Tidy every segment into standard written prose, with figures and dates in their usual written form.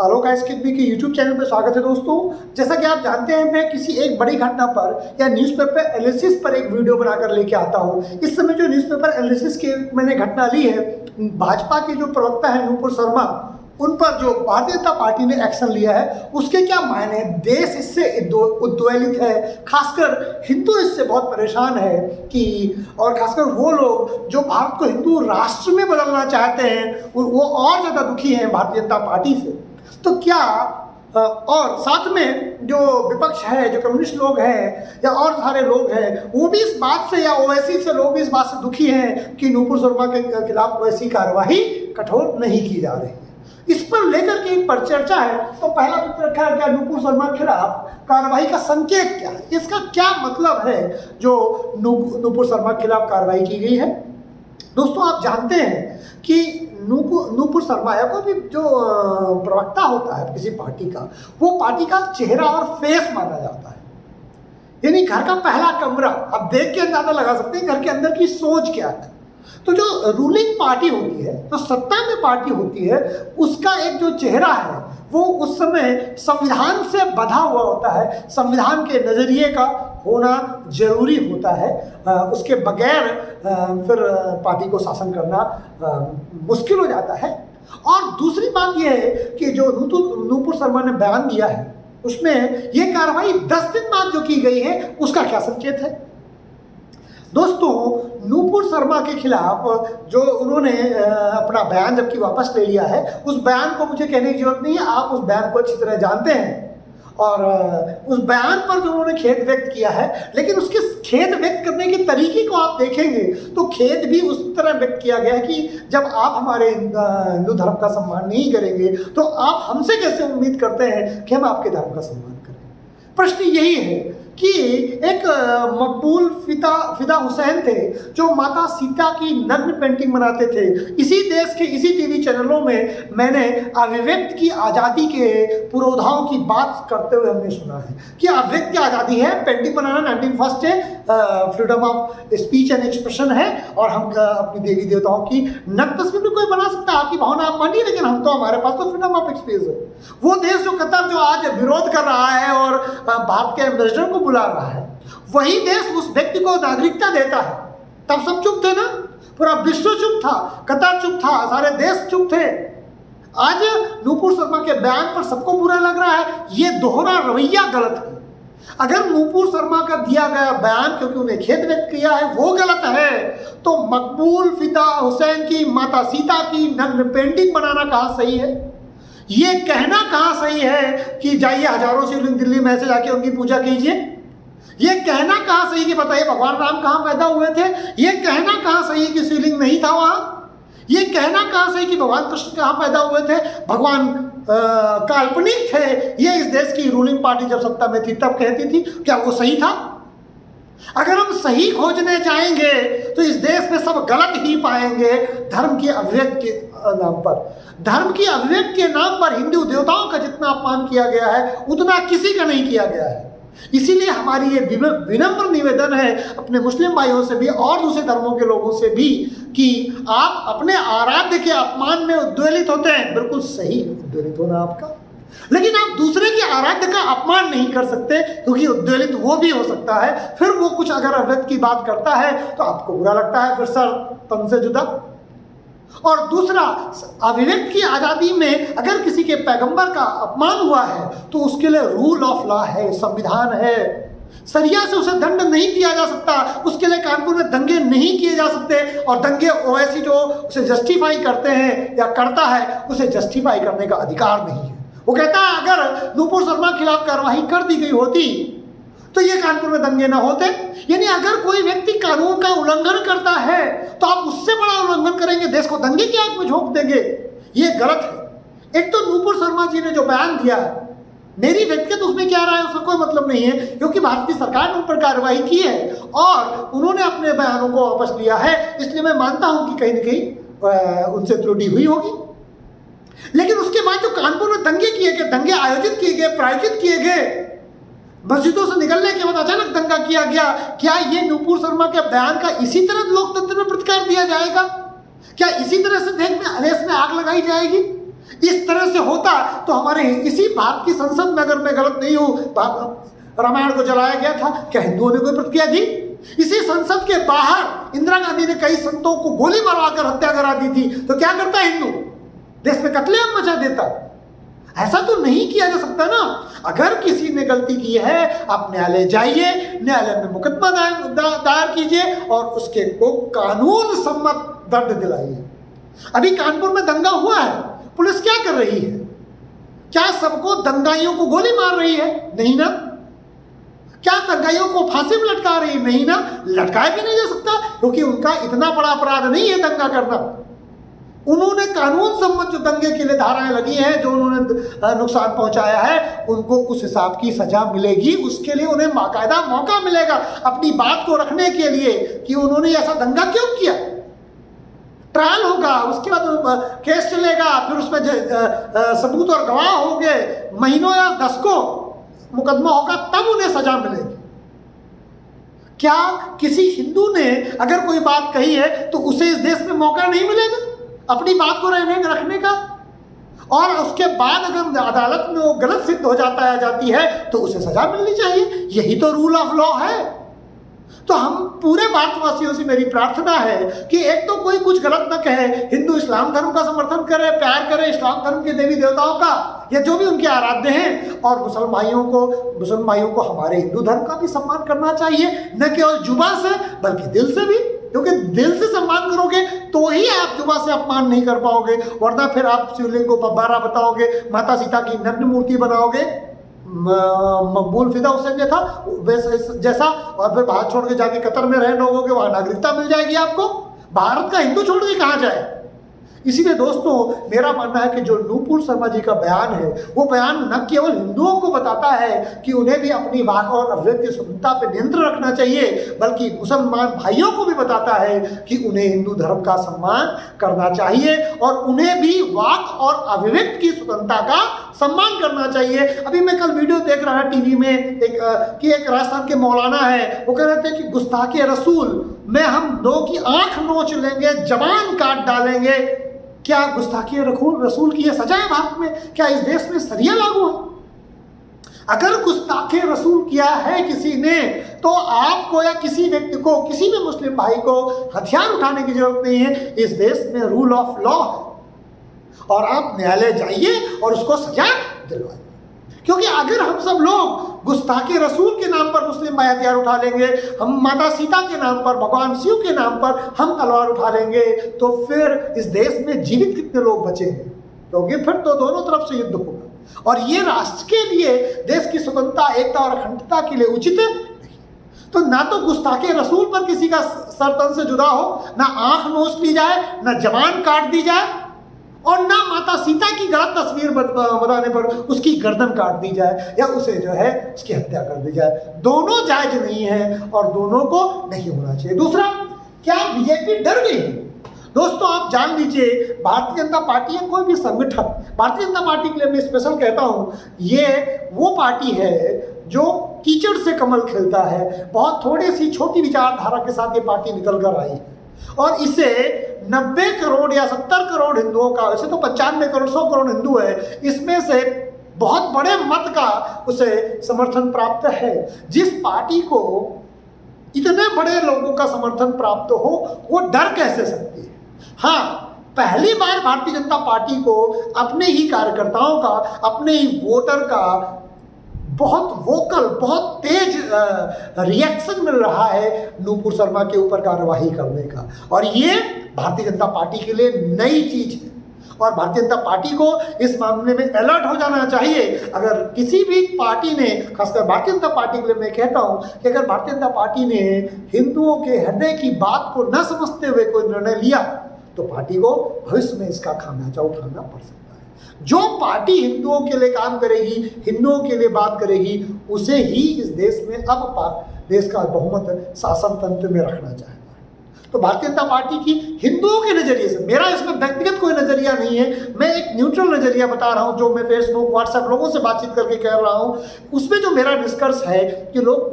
आलोक ice cream के YouTube channel पर स्वागत है दोस्तों। जैसा कि आप जानते हैं, मैं किसी एक बड़ी घटना पर या न्यूज़पेपर एनालिसिस पर एक वीडियो बनाकर लेके आता हूं। इस समय जो न्यूज़पेपर एनालिसिस की मैंने घटना ली है, भाजपा के जो प्रवक्ता है नूपुर शर्मा, उन पर जो भारतीय जनता पार्टी ने एक्शन लिया है उसके क्या मायने हैं। देश इससे उद्वेलित है, खासकर हिंदू इससे बहुत परेशान है कि, और खासकर वो लोग जो भारत को हिंदू राष्ट्र में बदलना चाहते हैं वो और ज़्यादा दुखी हैं भारतीय जनता पार्टी से। तो क्या और साथ में जो विपक्ष है, जो कम्युनिस्ट लोग हैं या और सारे लोग हैं, वो भी इस बात से, या ओवैसी से लोग भी इस बात से दुखी हैं कि नूपुर शर्मा के खिलाफ वैसी कार्रवाई कठोर नहीं की जा रही है। इस पर लेकर के एक परिचर्चा है। तो पहला प्रश्न रखा है, क्या नूपुर शर्मा के खिलाफ कार्रवाई का संकेत क्या है, इसका क्या मतलब है जो नूपुर शर्मा के खिलाफ कार्रवाई की गई है। दोस्तों, आप जानते हैं कि नूपुर शर्मा या कोई भी जो प्रवक्ता होता है किसी पार्टी का, वो पार्टी का चेहरा और फेस माना जाता है, यानी घर का पहला कमरा। आप देख के अंदाजा लगा सकते हैं घर के अंदर की सोच क्या है। तो जो रूलिंग पार्टी होती है, जो सत्ता में पार्टी होती है, उसका एक जो चेहरा है वो उस समय संविधान से बंधा हुआ होता है, संविधान के नज़रिए का होना जरूरी होता है। उसके बगैर फिर पार्टी को शासन करना मुश्किल हो जाता है। और दूसरी बात यह है कि जो नूपुर शर्मा ने बयान दिया है उसमें ये कार्रवाई 10 दिन बाद जो की गई है उसका क्या संकेत है। दोस्तों, नूपुर शर्मा के खिलाफ जो उन्होंने अपना बयान जबकि वापस ले लिया है, उस बयान को मुझे कहने की जरूरत नहीं है, आप उस बयान को अच्छी तरह जानते हैं। और उस बयान पर जो उन्होंने खेद व्यक्त किया है, लेकिन उसके खेद व्यक्त करने के तरीके को आप देखेंगे तो खेद भी उस तरह व्यक्त किया गया है कि जब आप हमारे हिंदू धर्म का सम्मान नहीं करेंगे तो आप हमसे कैसे उम्मीद करते हैं कि हम आपके धर्म का सम्मान करें। प्रश्न यही है कि एक मकबूल फिदा हुसैन थे जो माता सीता की नग्न पेंटिंग बनाते थे। इसी देश के इसी टीवी चैनलों में मैंने अभिव्यक्ति की आज़ादी के पुरोधाओं की बात करते हुए हमने सुना है कि अभिव्यक्ति की आज़ादी है, पेंटिंग बनाना 1901 है, freedom of speech and expression है, और हम अपनी देवी देवताओं की नग्न तस्वीर भी कोई बना सकता है, आपकी भावना आप मानिए, लेकिन हम तो, हमारे पास तो फ्रीडम ऑफ एक्सप्रेस है। वो देश जो कतर जो आज विरोध कर रहा है और भारत के एम्बेसडर को बुला रहा है, वही देश उस व्यक्ति को नागरिकता देता है। तब सब चुप थे ना, पूरा विश्व चुप था, कतर चुप था, सारे देश चुप थे। आज नूपुर शर्मा के बयान पर सबको बुरा लग रहा है। ये दोहरा रवैया गलत है। अगर नूपुर शर्मा का दिया गया बयान, क्योंकि उन्हें खेद व्यक्त किया है, वो गलत है, तो मकबूल फिदा हुसैन की माता सीता की नग्न पेंटिंग बनाना कहाँ सही है। ये कहना कहाँ सही है कि जाइए हजारों शिवलिंग दिल्ली में ऐसे जाके उनकी पूजा कीजिए। ये कहना कहाँ सही कि बताइए भगवान राम कहाँ पैदा हुए थे। ये कहना कहाँ सही कि शिवलिंग नहीं था वहाँ। ये कहना कहाँ सही कि भगवान कृष्ण कहाँ पैदा हुए थे, भगवान काल्पनिक थे। ये इस देश की रूलिंग पार्टी जब सत्ता में थी तब कहती थी। क्या वो सही था? अगर हम सही खोजने जाएंगे तो इस देश में सब गलत ही पाएंगे। धर्म की अभिव्यक्ति के नाम पर, धर्म की अभिव्यक्ति के नाम पर हिंदू देवताओं का जितना अपमान किया गया है उतना किसी का नहीं किया गया है। इसीलिए हमारी ये विनम्र निवेदन है अपने मुस्लिम भाइयों से भी और दूसरे धर्मों के लोगों से भी कि आप अपने आराध्य के अपमान में उद्वेलित होते हैं, बिल्कुल सही उद्वेलित होना आपका, लेकिन आप दूसरे के आराध्य का अपमान नहीं कर सकते, क्योंकि उद्वेलित वो भी हो सकता है। फिर वो कुछ अगर अवैध की बात करता है तो आपको बुरा लगता है, फिर सर तन से जुदा। और दूसरा, अभिव्यक्ति की आज़ादी में अगर किसी के पैगंबर का अपमान हुआ है तो उसके लिए रूल ऑफ लॉ है, संविधान है, सरिया से उसे दंड नहीं दिया जा सकता। उसके लिए कानपुर में दंगे नहीं किए जा सकते, और दंगे ओवैसी जो उसे जस्टिफाई करते हैं या करता है, उसे जस्टिफाई करने का अधिकार नहीं है। वो कहता है अगर नूपुर शर्मा के खिलाफ कार्रवाई कर दी गई होती तो ये कानपुर में दंगे ना होते। यानी अगर कोई व्यक्ति कानून का उल्लंघन करता है तो आप उससे बड़ा उल्लंघन करेंगे, देश को दंगे की आग में झोंक देंगे। ये गलत है। एक तो नूपुर शर्मा जी ने जो बयान दिया है, मेरी व्यक्तिगत उसमें क्या राय है उसका कोई मतलब नहीं है, क्योंकि भारतीय सरकार ने उन पर कार्रवाई की है और उन्होंने अपने बयानों को वापस लिया है। इसलिए मैं मानता हूं कि कहीं ना कहीं उनसे त्रुटि हुई होगी। लेकिन उसके बाद जो कानपुर में दंगे किए गए, दंगे आयोजित किए गए, प्रायोजित किए गए, मस्जिदों से निकलने के बाद अचानक दंगा किया गया, क्या ये नूपुर शर्मा के बयान का इसी तरह लोकतंत्र में प्रतिकार दिया जाएगा? क्या इसी तरह से देश में आग लगाई जाएगी? इस तरह से होता तो हमारे इसी भारत की संसद में, अगर मैं गलत नहीं हूं, रामायण को जलाया गया था, क्या हिंदुओं ने कोई प्रतिक्रिया दी? इसी संसद के बाहर इंदिरा गांधी ने कई संतों को गोली मारवाकर हत्या करा दी थी, तो क्या करता हिंदू? देश में कत्लेआम मचा देता। ऐसा तो नहीं किया जा सकता ना। अगर किसी ने गलती की है, आप न्यायालय जाइए, न्यायालय में मुकदमा दायर कीजिए और उसके को कानून सम्मत दंड दिलाइए। अभी कानपुर में दंगा हुआ है, पुलिस क्या कर रही है? क्या सबको दंगाइयों को गोली मार रही है? नहीं ना। क्या दंगाइयों को फांसी में लटका रही? नहीं ना। लटकाया भी नहीं जा सकता, क्योंकि उनका इतना बड़ा अपराध नहीं है दंगा करना। उन्होंने कानून सम्मत जो दंगे के लिए धाराएं लगी हैं, जो उन्होंने नुकसान पहुंचाया है, उनको उस हिसाब की सजा मिलेगी। उसके लिए उन्हें बाकायदा मौका मिलेगा अपनी बात को रखने के लिए कि उन्होंने ऐसा दंगा क्यों किया। ट्रायल होगा, उसके बाद केस चलेगा, फिर उसमें सबूत और गवाह होंगे, महीनों या दशकों मुकदमा होगा, तब उन्हें सजा मिलेगी। क्या किसी हिंदू ने अगर कोई बात कही है तो उसे इस देश में मौका नहीं मिलेगा अपनी बात को रखने का? और उसके बाद अगर अदालत में वो गलत सिद्ध हो जाता है, जाती है, तो उसे सजा मिलनी चाहिए। यही तो रूल ऑफ लॉ है। तो हम पूरे भारतवासियों से मेरी प्रार्थना है कि एक तो कोई कुछ गलत न कहे, हिंदू इस्लाम धर्म का समर्थन करे, प्यार करे इस्लाम धर्म के देवी देवताओं का या जो भी उनके आराध्य हैं, और मुसलमान भाइयों को हमारे हिंदू धर्म का भी सम्मान करना चाहिए, न केवल जुबान से बल्कि दिल से भी। क्योंकि दिल से सम्मान करोगे तो ही आप जुबान से अपमान नहीं कर पाओगे, वरना फिर आप शिवलिंग को बब्बारा बताओगे, माता सीता की नग्न मूर्ति बनाओगे, मकबूल फिदा हुसैन जैसा, और फिर भारत छोड़ के जाके कतर में रहने लोगोगे, वहां नागरिकता मिल जाएगी आपको। भारत का हिंदू छोड़ के कहां जाए? इसीलिए दोस्तों, मेरा मानना है कि जो नूपुर शर्मा जी का बयान है, वो बयान न केवल हिंदुओं को बताता है कि उन्हें भी अपनी वाक और अभिव्यक्ति स्वतंत्रता पर नियंत्रण रखना चाहिए, बल्कि मुसलमान भाइयों को भी बताता है कि उन्हें हिंदू धर्म का सम्मान करना चाहिए और उन्हें भी वाक और अभिव्यक्ति की स्वतंत्रता का सम्मान करना चाहिए। अभी मैं कल वीडियो देख रहा टीवी में एक राजस्थान के मौलाना है, वो कह रहे थे कि गुस्ताखे रसूल में हम लोगों की आंख नोच लेंगे, जबान काट डालेंगे। क्या गुस्ताखी रसूल की यह सजा है भारत में? क्या इस देश में शरिया लागू है? अगर गुस्ताखे रसूल किया है किसी ने, तो आपको या किसी व्यक्ति को, किसी भी मुस्लिम भाई को हथियार उठाने की जरूरत नहीं है। इस देश में रूल ऑफ लॉ है और आप न्यायालय जाइए और उसको सजा दिलवाइए। क्योंकि अगर हम सब लोग गुस्ताखे रसूल के नाम पर मुस्लिम भाई हथियार उठा लेंगे, हम माता सीता के नाम पर, भगवान शिव के नाम पर हम तलवार उठा लेंगे, तो फिर इस देश में जीवित कितने लोग बचेंगे? क्योंकि फिर तो दोनों तरफ से युद्ध होगा और ये राष्ट्र के लिए, देश की स्वतंत्रता, एकता और अखंडता के लिए उचित नहीं। तो ना तो गुस्ताखे रसूल पर किसी का सर तन से जुदा हो, ना आंख नोच ली जाए, ना जबान काट दी जाए, और ना माता सीता की गलत तस्वीर बनाने पर उसकी गर्दन काट दी जाए या उसे जो है उसकी हत्या कर दी जाए। दोनों जायज नहीं है और दोनों को नहीं होना चाहिए। दूसरा, क्या बीजेपी डर गई? दोस्तों, आप जान लीजिए, भारतीय जनता पार्टी है कोई भी संगठन, भारतीय जनता पार्टी के लिए मैं स्पेशल कहता हूँ, ये वो पार्टी है जो कीचड़ से कमल खिलता है। बहुत थोड़ी सी छोटी विचारधारा के साथ ये पार्टी निकल कर आई है और इसे 90 करोड़ या 70 करोड़ हिंदुओं का, वैसे तो 95 करोड़ 100 करोड़ हिंदू है, इसमें से बहुत बड़े मत का उसे समर्थन प्राप्त है। जिस पार्टी को इतने बड़े लोगों का समर्थन प्राप्त हो, वो डर कैसे सकती है? हाँ, पहली बार भारतीय जनता पार्टी को अपने ही कार्यकर्ताओं का, अपने ही वोटर का बहुत वोकल, बहुत तेज रिएक्शन मिल रहा है नूपुर शर्मा के ऊपर कार्रवाई करने का, और ये भारतीय जनता पार्टी के लिए नई चीज है और भारतीय जनता पार्टी को इस मामले में अलर्ट हो जाना चाहिए। अगर किसी भी पार्टी ने, खासकर भारतीय जनता पार्टी के लिए मैं कहता हूं कि अगर भारतीय जनता पार्टी ने हिंदुओं के हृदय की बात को न समझते हुए कोई निर्णय लिया, तो पार्टी को भविष्य में इसका खामियाजा उठाना पड़ सकता है। जो पार्टी हिंदुओं के लिए काम करेगी, हिंदुओं के लिए बात करेगी, उसे ही इस देश में अब देश का बहुमत शासन तंत्र में रखना चाहेगा। तो भारतीय जनता पार्टी की हिंदुओं के नजरिए से, मेरा इसमें व्यक्तिगत कोई नजरिया नहीं है, मैं एक न्यूट्रल नजरिया बता रहा हूं, जो मैं फेसबुक, व्हाट्सएप लोगों से बातचीत करके कह रहा हूं, उसमें जो मेरा निष्कर्ष है कि लोग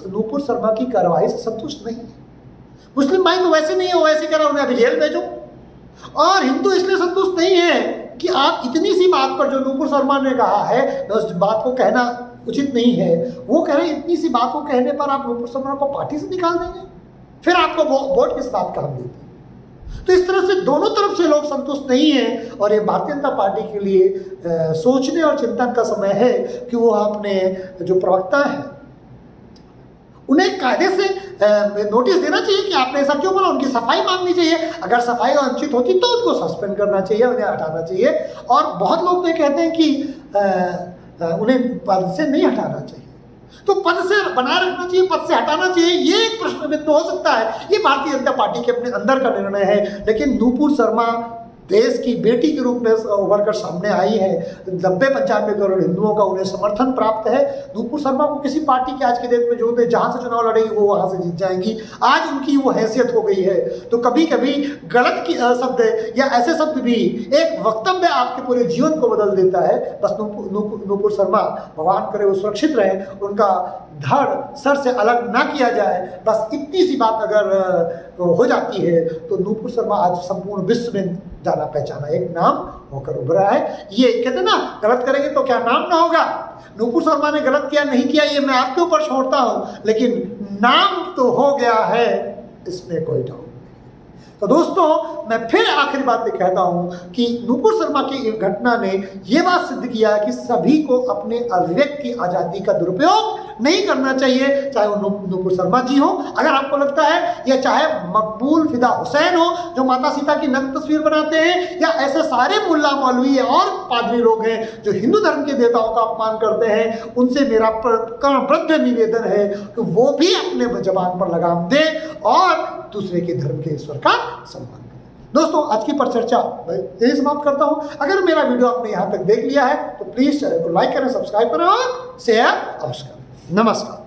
नूपुर शर्मा की कार्रवाई से संतुष्ट नहीं है। मुस्लिम भाई तो वैसे नहीं है, वैसे कह रहा, उन्हें अभी जेल भेजो, और हिंदू इसलिए संतुष्ट नहीं है कि आप इतनी सी बात पर, जो नूपुर शर्मा ने कहा है, मैं उस बात को कहना उचित नहीं है, वो कह रहे हैं इतनी सी बात को कहने पर आप नूपुर शर्मा को पार्टी से निकाल देंगे, फिर आपको वोट किस बात का हम देते हैं? तो इस तरह से दोनों तरफ से लोग संतुष्ट नहीं हैं और ये भारतीय जनता पार्टी के लिए सोचने और चिंतन का समय है कि वो अपने जो प्रवक्ता हैं उन्हें कायदे से नोटिस देना चाहिए कि आपने ऐसा क्यों बोला, उनकी सफाई मांगनी चाहिए, अगर सफाई अनुचित होती तो उनको सस्पेंड करना चाहिए, उन्हें हटाना चाहिए। और बहुत लोग तो कहते हैं कि उन्हें पद से नहीं हटाना चाहिए, तो पद से बनाए रखना चाहिए, पद से हटाना चाहिए, ये एक प्रश्न बिंदु हो सकता है। ये भारतीय जनता पार्टी के अपने अंदर का निर्णय है, लेकिन नूपुर शर्मा देश की बेटी के रूप में उभर कर सामने आई है। 90-95 करोड़ हिंदुओं का उन्हें समर्थन प्राप्त है। नूपुर शर्मा को किसी पार्टी की आज के डेट में जरूरत है, जहाँ से चुनाव लड़ेगी वो वहाँ से जीत जाएंगी। आज उनकी वो हैसियत हो गई है। तो कभी कभी गलत की शब्द या ऐसे शब्द भी एक वक्तव्य आपके पूरे जीवन को बदल देता है। बस नूपुर शर्मा, भगवान करे वो सुरक्षित रहे, उनका धड़ सर से अलग ना किया जाए, बस इतनी सी बात अगर हो जाती है तो नूपुर शर्मा आज संपूर्ण विश्व में जाना पहचाना एक नाम होकर उभरा है। ये कहते ना, गलत करेंगे तो क्या नाम ना होगा? नूपुर शर्मा ने गलत किया नहीं किया ये मैं आपके ऊपर छोड़ता हूं, लेकिन नाम तो हो गया है, इसमें कोई डाउट नहीं। तो दोस्तों, मैं फिर आखिरी बात ये कहता हूं कि नूपुर शर्मा की घटना ने ये बात सिद्ध किया कि सभी को अपने अभिव्यक्ति की आज़ादी का दुरुपयोग नहीं करना चाहिए, चाहे वो नूपुर शर्मा जी हो, अगर आपको लगता है, या चाहे मकबूल फिदा हुसैन हो जो माता सीता की नग्न तस्वीर बनाते हैं, या ऐसे सारे मुल्ला मौलवी और पादरी लोग हैं जो हिंदू धर्म के देवताओं का अपमान करते हैं। उनसे मेरा प्रबद्ध निवेदन है कि वो भी अपने जबान पर लगाम दें और दूसरे के धर्म के ईश्वर का सम्मान करें। दोस्तों, आज की परिचर्चा मैं यही समाप्त करता हूं। अगर मेरा वीडियो आपने यहां तक देख लिया है तो प्लीज चैनल को लाइक करें, सब्सक्राइब करें और शेयर अवश्य करें। नमस्कार।